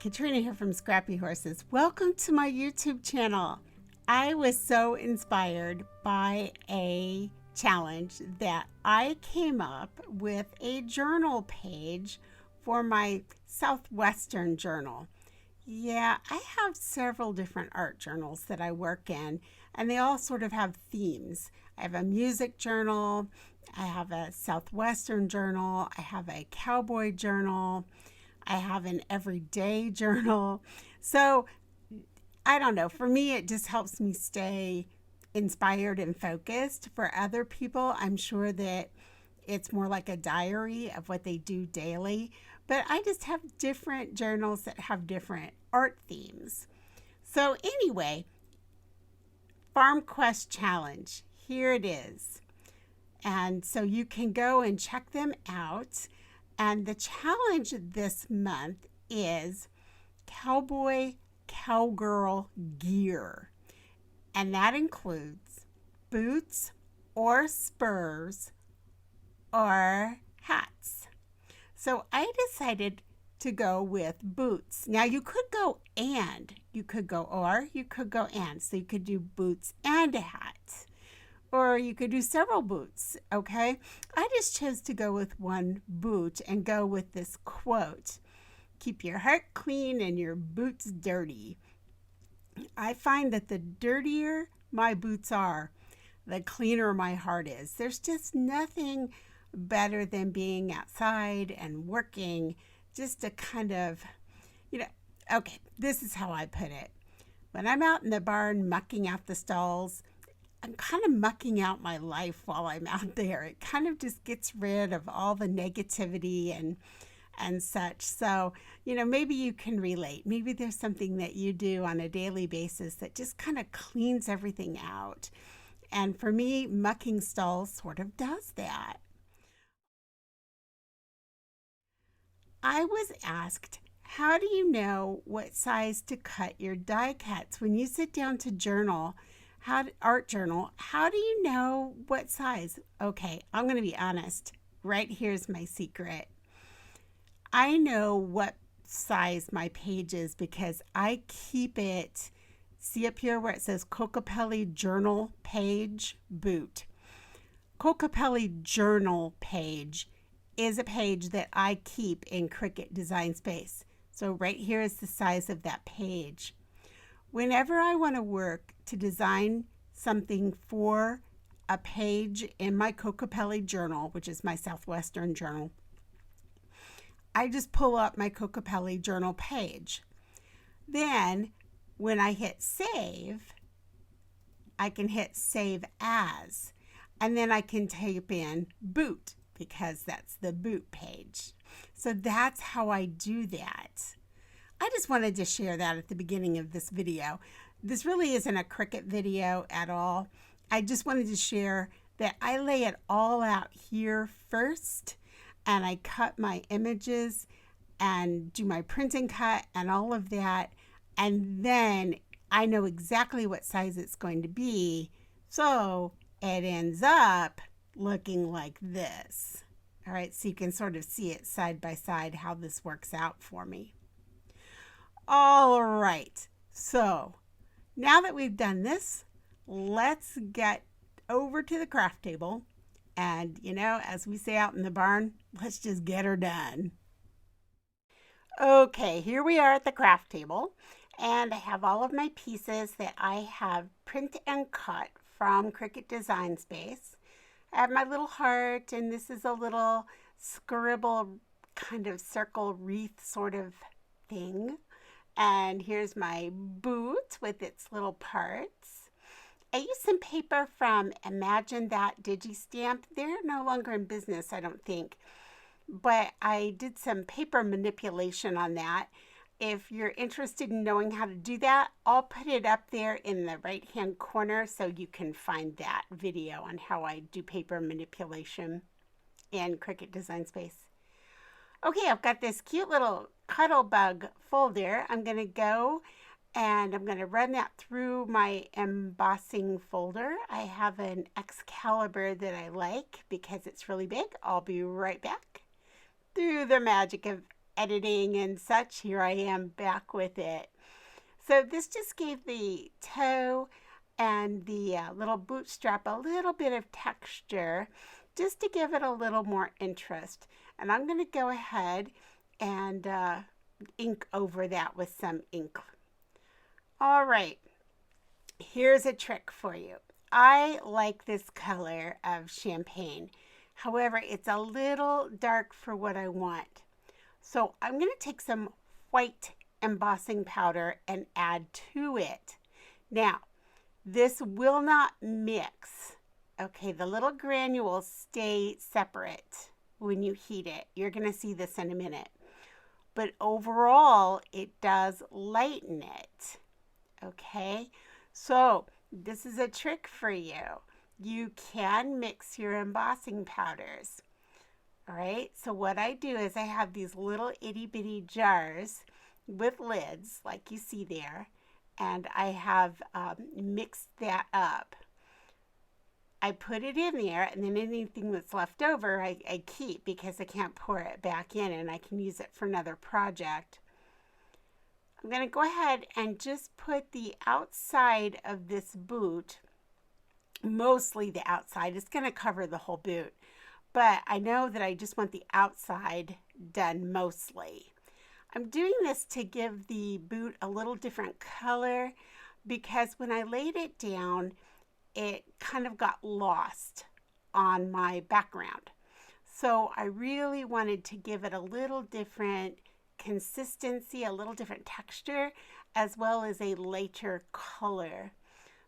Katrina here from Scrappy Horses. Welcome to my YouTube channel. I was so inspired by a challenge that I came up with a journal page for my Southwestern journal. Yeah, I have several different art journals that I work in, and they all sort of have themes. I have a music journal, I have a Southwestern journal, I have a cowboy journal, I have an everyday journal. So I don't know, for me it just helps me stay inspired and focused. For other people, I'm sure that it's more like a diary of what they do daily. But I just have different journals that have different art themes. So anyway, Farm Quest Challenge, here it is. And so you can go and check them out. And the challenge this month is cowboy, cowgirl gear. And that includes boots or spurs or hats. So I decided to go with boots. Now you could go and, you could go or, you could go and. So you could do boots and a hat. Or you could do several boots, okay? I just chose to go with one boot and go with this quote, "Keep your heart clean and your boots dirty." I find that the dirtier my boots are, the cleaner my heart is. There's just nothing better than being outside and working just to kind of, okay, this is how I put it. When I'm out in the barn mucking out the stalls, I'm kind of mucking out my life while I'm out there. It kind of just gets rid of all the negativity and such. So, maybe you can relate. Maybe there's something that you do on a daily basis that just kind of cleans everything out. And for me, mucking stalls sort of does that. I was asked, how do you know what size to cut your die cuts? When you sit down to journal, art journal, how do you know what size? Okay, I'm going to be honest. Right here's my secret. I know what size my page is because I keep it, see up here where it says Kokopelli Journal Page Boot. Kokopelli Journal Page is a page that I keep in Cricut Design Space. So right here is the size of that page. Whenever I want to work to design something for a page in my Kokopelli journal, which is my Southwestern journal, I just pull up my Kokopelli journal page. Then when I hit save, I can hit save as, and then I can type in boot because that's the boot page. So that's how I do that. I just wanted to share that at the beginning of this video. This really isn't a Cricut video at all. I just wanted to share that I lay it all out here first, and I cut my images and do my print and cut and all of that, and then I know exactly what size it's going to be, so it ends up looking like this. All right, so you can sort of see it side by side how this works out for me. All right, so now that we've done this, let's get over to the craft table. And, as we say out in the barn, let's just get her done. Okay, here we are at the craft table. And I have all of my pieces that I have print and cut from Cricut Design Space. I have my little heart, and this is a little scribble kind of circle wreath sort of thing. And here's my boot with its little parts. I used some paper from Imagine That Digi-Stamp. They're no longer in business, I don't think. But I did some paper manipulation on that. If you're interested in knowing how to do that, I'll put it up there in the right-hand corner so you can find that video on how I do paper manipulation in Cricut Design Space. Okay, I've got this cute little Cuttlebug folder. I'm going to go and I'm going to run that through my embossing folder. I have an Excalibur that I like because it's really big. I'll be right back. Through the magic of editing and such, here I am back with it. So this just gave the toe and the little bootstrap a little bit of texture, just to give it a little more interest. And I'm going to go ahead and ink over that with some ink. All right, here's a trick for you. I like this color of champagne. However, it's a little dark for what I want. So I'm going to take some white embossing powder and add to it. Now, this will not mix. Okay, the little granules stay separate when you heat it. You're going to see this in a minute. But overall, it does lighten it. Okay, so this is a trick for you. You can mix your embossing powders. All right, so what I do is I have these little itty bitty jars with lids, like you see there, and I have mixed that up. I put it in there, and then anything that's left over I keep, because I can't pour it back in and I can use it for another project. I'm going to go ahead and just put the outside of this boot, mostly the outside. It's going to cover the whole boot, but I know that I just want the outside done mostly. I'm doing this to give the boot a little different color, because when I laid it down, it kind of got lost on my background. So I really wanted to give it a little different consistency, a little different texture, as well as a lighter color.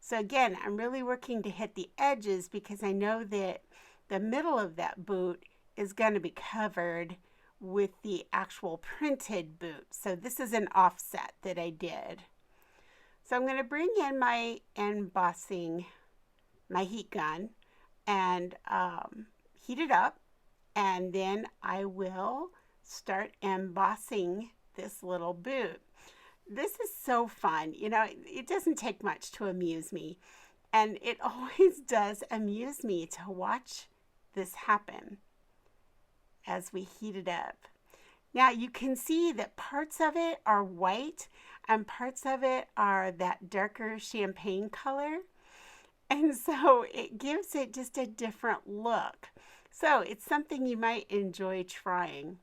So again, I'm really working to hit the edges, because I know that the middle of that boot is going to be covered with the actual printed boot. So this is an offset that I did. So I'm going to bring in my embossing, my heat gun, and heat it up, and then I will start embossing this little boot. This is so fun. You know, it doesn't take much to amuse me, and it always does amuse me to watch this happen as we heat it up. Now you can see that parts of it are white and parts of it are that darker champagne color. And so it gives it just a different look. So it's something you might enjoy trying.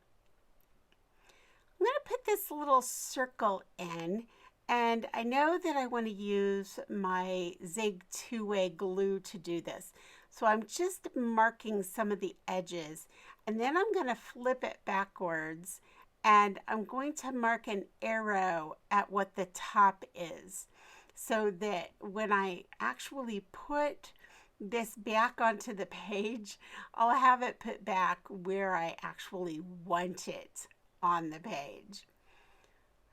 I'm going to put this little circle in, and I know that I want to use my Zig two-way glue to do this. So I'm just marking some of the edges, and then I'm going to flip it backwards, and I'm going to mark an arrow at what the top is, so that when I actually put this back onto the page, I'll have it put back where I actually want it on the page.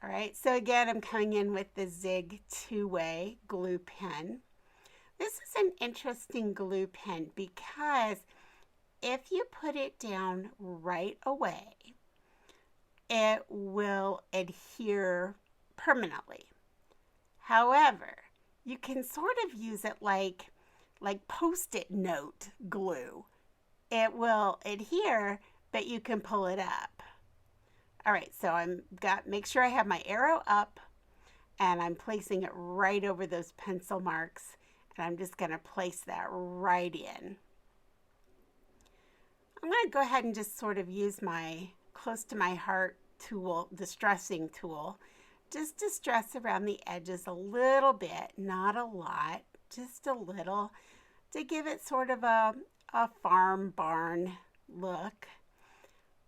All right, so again, I'm coming in with the Zig two-way glue pen. This is an interesting glue pen, because if you put it down right away, it will adhere permanently. However, you can sort of use it like Post-it note glue. It will adhere, but you can pull it up. All right, so make sure I have my arrow up, and I'm placing it right over those pencil marks, and I'm just going to place that right in. I'm going to go ahead and just sort of use my close to my heart tool, distressing tool. Just distress around the edges a little bit, not a lot, just a little, to give it sort of a farm barn look.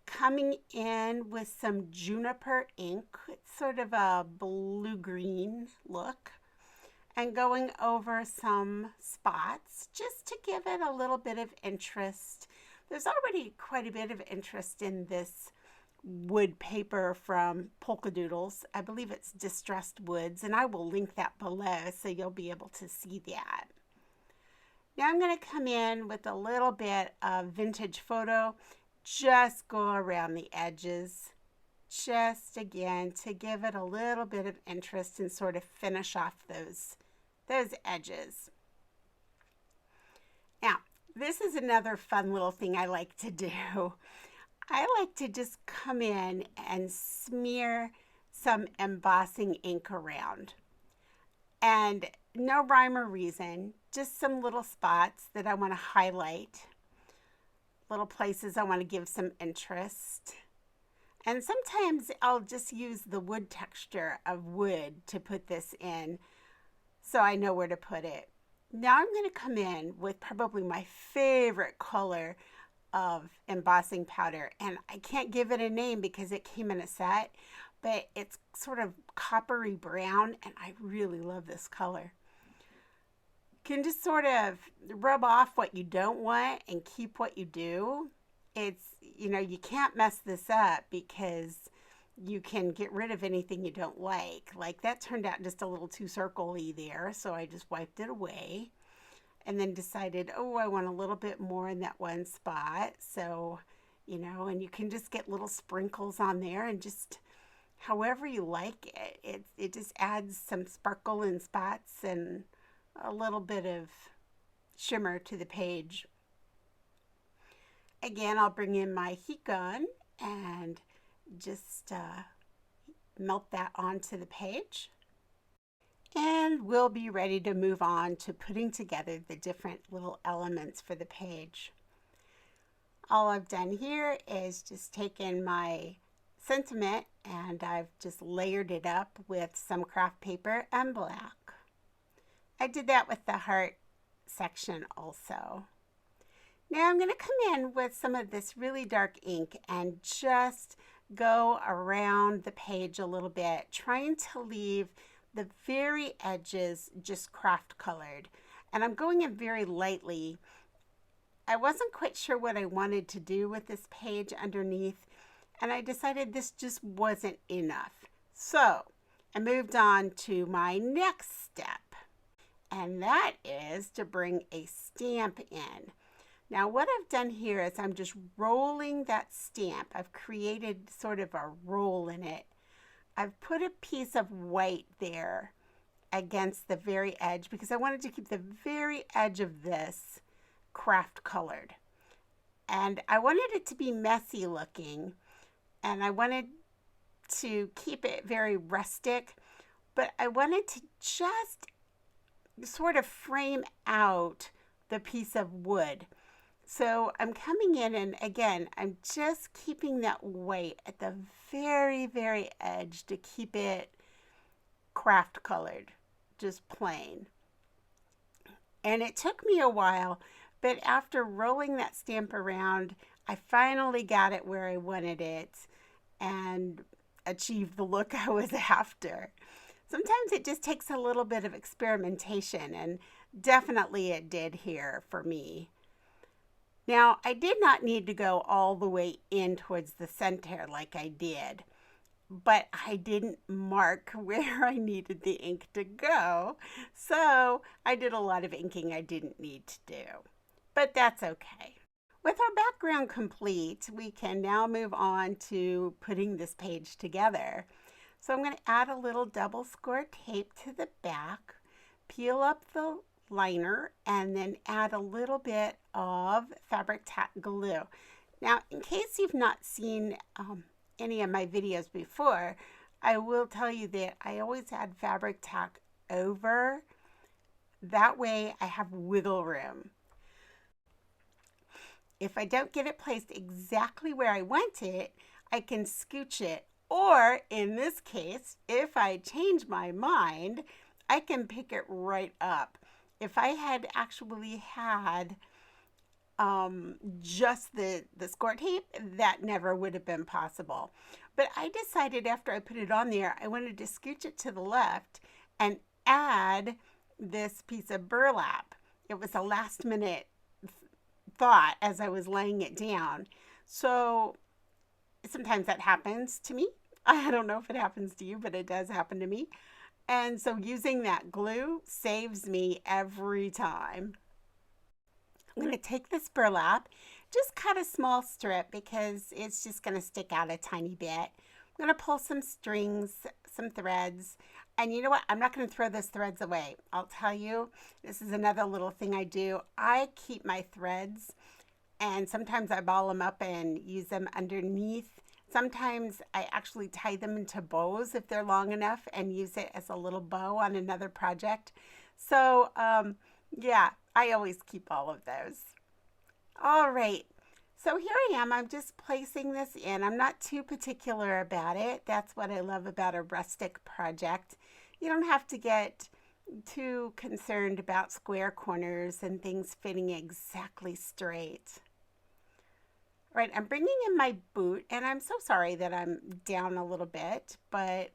Coming in with some juniper ink, it's sort of a blue-green look, and going over some spots just to give it a little bit of interest. There's already quite a bit of interest in this wood paper from Polka Doodles. I believe it's Distressed Woods, and I will link that below so you'll be able to see that. Now I'm going to come in with a little bit of Vintage Photo. Just go around the edges, just again to give it a little bit of interest and sort of finish off those edges. Now, this is another fun little thing I like to do. I like to just come in and smear some embossing ink around. And no rhyme or reason, just some little spots that I want to highlight, little places I want to give some interest. And sometimes I'll just use the wood texture of wood to put this in so I know where to put it. Now I'm going to come in with probably my favorite color of embossing powder, and I can't give it a name because it came in a set, but it's sort of coppery brown, and I really love this color. You can just sort of rub off what you don't want and keep what you do. It's, you can't mess this up because you can get rid of anything you don't like. Like that turned out just a little too circle-y there, so I just wiped it away. And then decided, oh, I want a little bit more in that one spot. So, and you can just get little sprinkles on there and just however you like it. It just adds some sparkle in spots and a little bit of shimmer to the page. Again, I'll bring in my heat gun and just melt that onto the page. And we'll be ready to move on to putting together the different little elements for the page. All I've done here is just taken my sentiment and I've just layered it up with some craft paper and black. I did that with the heart section also. Now I'm going to come in with some of this really dark ink and just go around the page a little bit, trying to leave the very edges just craft colored. And I'm going in very lightly. I wasn't quite sure what I wanted to do with this page underneath, and I decided this just wasn't enough. So I moved on to my next step, and that is to bring a stamp in. Now what I've done here is I'm just rolling that stamp. I've created sort of a roll in it. I've put a piece of white there against the very edge because I wanted to keep the very edge of this craft colored. And I wanted it to be messy looking, and I wanted to keep it very rustic, but I wanted to just sort of frame out the piece of wood. So I'm coming in and again, I'm just keeping that white at the very, very edge to keep it craft colored, just plain. And it took me a while, but after rolling that stamp around, I finally got it where I wanted it and achieved the look I was after. Sometimes it just takes a little bit of experimentation, and definitely it did here for me. Now, I did not need to go all the way in towards the center like I did, but I didn't mark where I needed the ink to go, so I did a lot of inking I didn't need to do, but that's okay. With our background complete, we can now move on to putting this page together. So I'm going to add a little double score tape to the back, peel up the liner, and then add a little bit of fabric tack glue. Now, in case you've not seen any of my videos before, I will tell you that I always add fabric tack over. That way I have wiggle room. If I don't get it placed exactly where I want it, I can scooch it. Or in this case, if I change my mind, I can pick it right up. If I had actually had just the score tape, that never would have been possible. But I decided after I put it on there, I wanted to scooch it to the left and add this piece of burlap. It was a last minute thought as I was laying it down. So sometimes that happens to me. I don't know if it happens to you, but it does happen to me. And so using that glue saves me every time. I'm going to take this burlap, just cut a small strip because it's just going to stick out a tiny bit. I'm going to pull some strings, some threads, and you know what? I'm not going to throw those threads away. I'll tell you, this is another little thing I do. I keep my threads And sometimes I ball them up and use them underneath. Sometimes I actually tie them into bows if they're long enough and use it as a little bow on another project. So yeah, I always keep all of those. All right. So here I am. I'm just placing this in. I'm not too particular about it. That's what I love about a rustic project. You don't have to get too concerned about square corners and things fitting exactly straight. All right, I'm bringing in my boot, and I'm so sorry that I'm down a little bit, but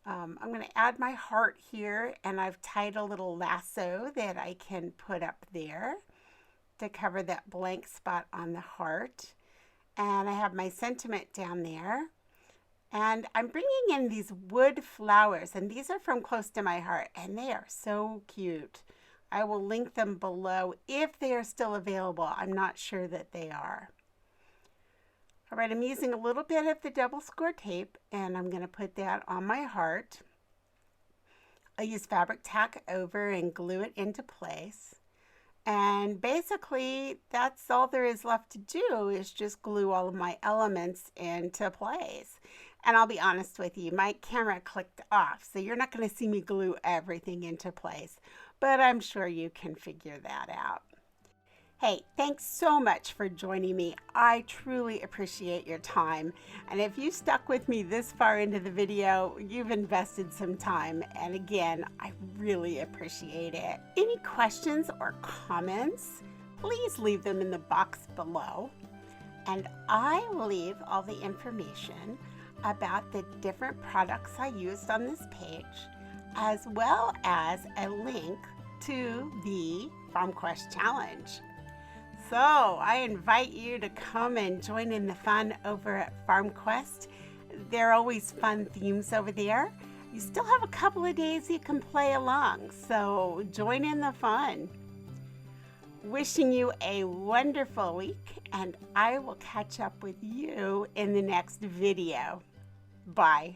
I'm going to add my heart here, and I've tied a little lasso that I can put up there to cover that blank spot on the heart. And I have my sentiment down there. And I'm bringing in these wood flowers, and these are from close to my heart, and they are so cute. I will link them below if they are still available. I'm not sure that they are. All right, I'm using a little bit of the double score tape, and I'm going to put that on my heart. I use fabric tack over and glue it into place. And basically, that's all there is left to do is just glue all of my elements into place. And I'll be honest with you, my camera clicked off, so you're not going to see me glue everything into place, but I'm sure you can figure that out. Hey, thanks so much for joining me. I truly appreciate your time. And if you stuck with me this far into the video, you've invested some time. And again, I really appreciate it. Any questions or comments, please leave them in the box below. And I will leave all the information about the different products I used on this page, as well as a link to the FarmQuest Challenge. So I invite you to come and join in the fun over at FarmQuest. There are always fun themes over there. You still have a couple of days you can play along, so join in the fun. Wishing you a wonderful week, and I will catch up with you in the next video. Bye.